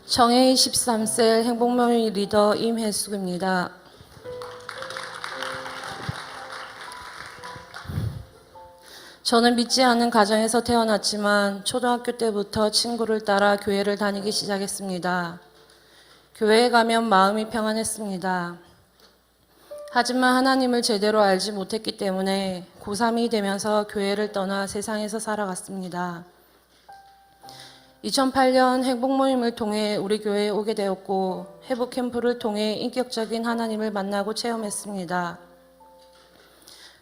정혜희 13셀 행복모임 리더 임혜숙입니다. 저는 믿지 않는 가정에서 태어났지만 초등학교 때부터 친구를 따라 교회를 다니기 시작했습니다. 교회에 가면 마음이 평안했습니다. 하지만 하나님을 제대로 알지 못했기 때문에 고3이 되면서 교회를 떠나 세상에서 살아갔습니다. 2008년 행복모임을 통해 우리 교회에 오게 되었고 회복캠프를 통해 인격적인 하나님을 만나고 체험했습니다.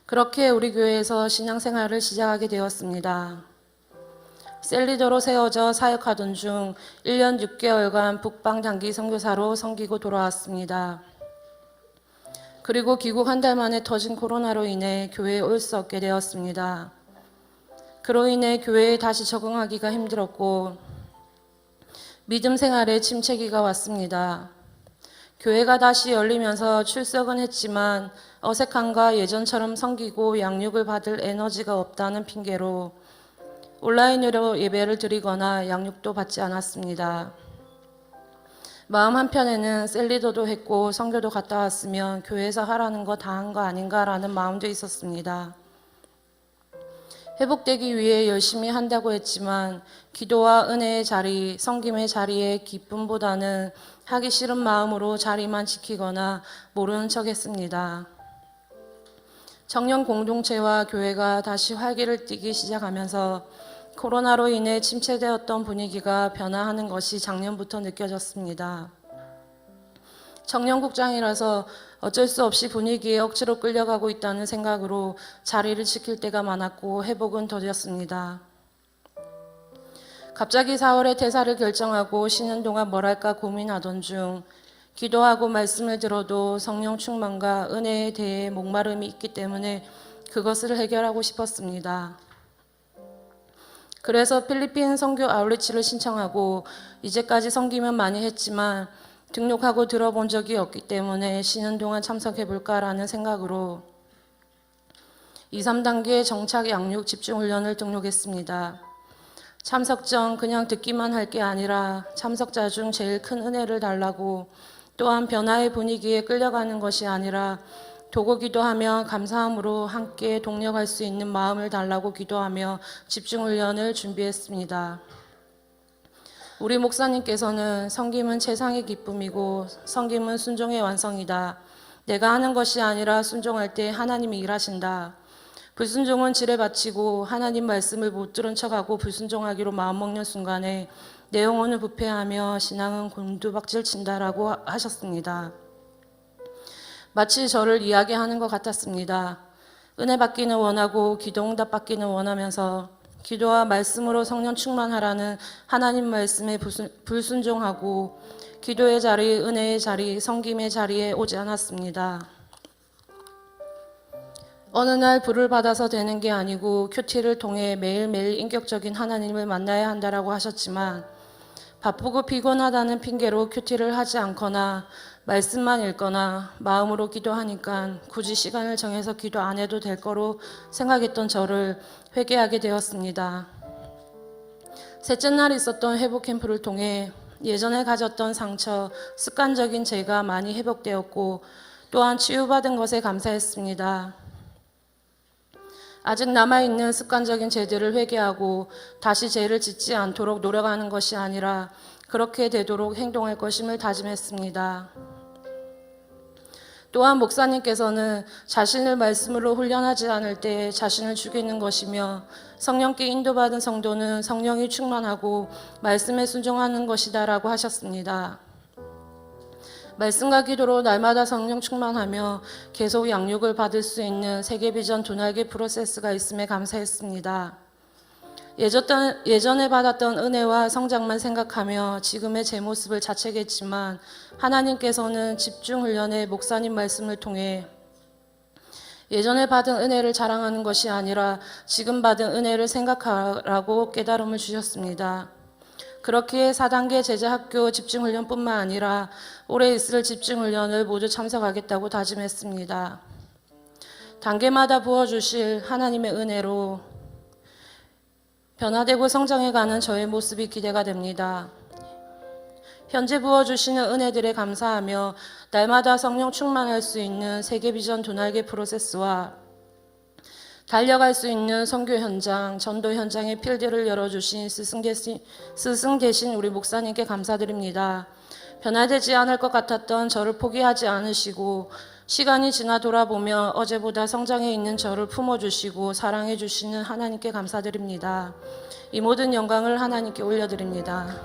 그렇게 우리 교회에서 신앙생활을 시작하게 되었습니다. 셀리더로 세워져 사역하던 중 1년 6개월간 북방 단기 선교사로 섬기고 돌아왔습니다. 그리고 귀국 한 달 만에 터진 코로나로 인해 교회에 올 수 없게 되었습니다. 그로 인해 교회에 다시 적응하기가 힘들었고 믿음 생활에 침체기가 왔습니다. 교회가 다시 열리면서 출석은 했지만 어색함과 예전처럼 섬기고 양육을 받을 에너지가 없다는 핑계로 온라인으로 예배를 드리거나 양육도 받지 않았습니다. 마음 한편에는 셀리더도 했고 선교도 갔다 왔으면 교회에서 하라는 거 다 한 거 아닌가라는 마음도 있었습니다. 회복되기 위해 열심히 한다고 했지만 기도와 은혜의 자리, 섬김의 자리에 기쁨보다는 하기 싫은 마음으로 자리만 지키거나 모르는 척 했습니다. 청년 공동체와 교회가 다시 활기를 띠기 시작하면서 코로나로 인해 침체되었던 분위기가 변화하는 것이 작년부터 느껴졌습니다. 청년국장이라서 어쩔 수 없이 분위기에 억지로 끌려가고 있다는 생각으로 자리를 지킬 때가 많았고 회복은 더뎠습니다. 갑자기 4월에 퇴사를 결정하고 쉬는 동안 뭘 할까 고민하던 중 기도하고 말씀을 들어도 성령 충만과 은혜에 대해 목마름이 있기 때문에 그것을 해결하고 싶었습니다. 그래서 필리핀 선교 아울리치를 신청하고 이제까지 섬기면 많이 했지만 등록하고 들어본 적이 없기 때문에 쉬는 동안 참석해볼까라는 생각으로 2, 3단계 정착 양육 집중훈련을 등록했습니다. 참석 전 그냥 듣기만 할 게 아니라 참석자 중 제일 큰 은혜를 달라고 또한 변화의 분위기에 끌려가는 것이 아니라 도고 기도하며 감사함으로 함께 동력할 수 있는 마음을 달라고 기도하며 집중훈련을 준비했습니다. 우리 목사님께서는 섬김은 최상의 기쁨이고 섬김은 순종의 완성이다. 내가 하는 것이 아니라 순종할 때 하나님이 일하신다. 불순종은 지뢰 바치고 하나님 말씀을 못 들은 척하고 불순종하기로 마음먹는 순간에 내 영혼을 부패하며 신앙은 곤두박질 친다라고 하셨습니다. 마치 저를 이야기하는 것 같았습니다. 은혜 받기는 원하고 기도응답 받기는 원하면서 기도와 말씀으로 성령 충만하라는 하나님 말씀에 불순종하고 기도의 자리, 은혜의 자리, 섬김의 자리에 오지 않았습니다. 어느 날 불을 받아서 되는 게 아니고 큐티를 통해 매일매일 인격적인 하나님을 만나야 한다라고 하셨지만 바쁘고 피곤하다는 핑계로 큐티를 하지 않거나 말씀만 읽거나 마음으로 기도하니까 굳이 시간을 정해서 기도 안 해도 될 거로 생각했던 저를 회개하게 되었습니다. 셋째 날 있었던 회복 캠프를 통해 예전에 가졌던 상처, 습관적인 죄가 많이 회복되었고 또한 치유받은 것에 감사했습니다. 아직 남아있는 습관적인 죄들을 회개하고 다시 죄를 짓지 않도록 노력하는 것이 아니라 그렇게 되도록 행동할 것임을 다짐했습니다. 또한 목사님께서는 자신을 말씀으로 훈련하지 않을 때 자신을 죽이는 것이며 성령께 인도받은 성도는 성령이 충만하고 말씀에 순종하는 것이다라고 하셨습니다. 말씀과 기도로 날마다 성령 충만하며 계속 양육을 받을 수 있는 세계비전 두 날개 프로세스가 있음에 감사했습니다. 예전에 받았던 은혜와 성장만 생각하며 지금의 제 모습을 자책했지만 하나님께서는 집중훈련의 목사님 말씀을 통해 예전에 받은 은혜를 자랑하는 것이 아니라 지금 받은 은혜를 생각하라고 깨달음을 주셨습니다. 그렇게 4단계 제자학교 집중훈련뿐만 아니라 올해 있을 집중훈련을 모두 참석하겠다고 다짐했습니다. 단계마다 부어주실 하나님의 은혜로 변화되고 성장해가는 저의 모습이 기대가 됩니다. 현재 부어주시는 은혜들에 감사하며 날마다 성령 충만할 수 있는 세계비전 도날개 프로세스와 달려갈 수 있는 선교 현장, 전도 현장의 필드를 열어주신 스승 되신 우리 목사님께 감사드립니다. 변화되지 않을 것 같았던 저를 포기하지 않으시고 시간이 지나 돌아보며 어제보다 성장해 있는 저를 품어주시고 사랑해 주시는 하나님께 감사드립니다. 이 모든 영광을 하나님께 올려드립니다.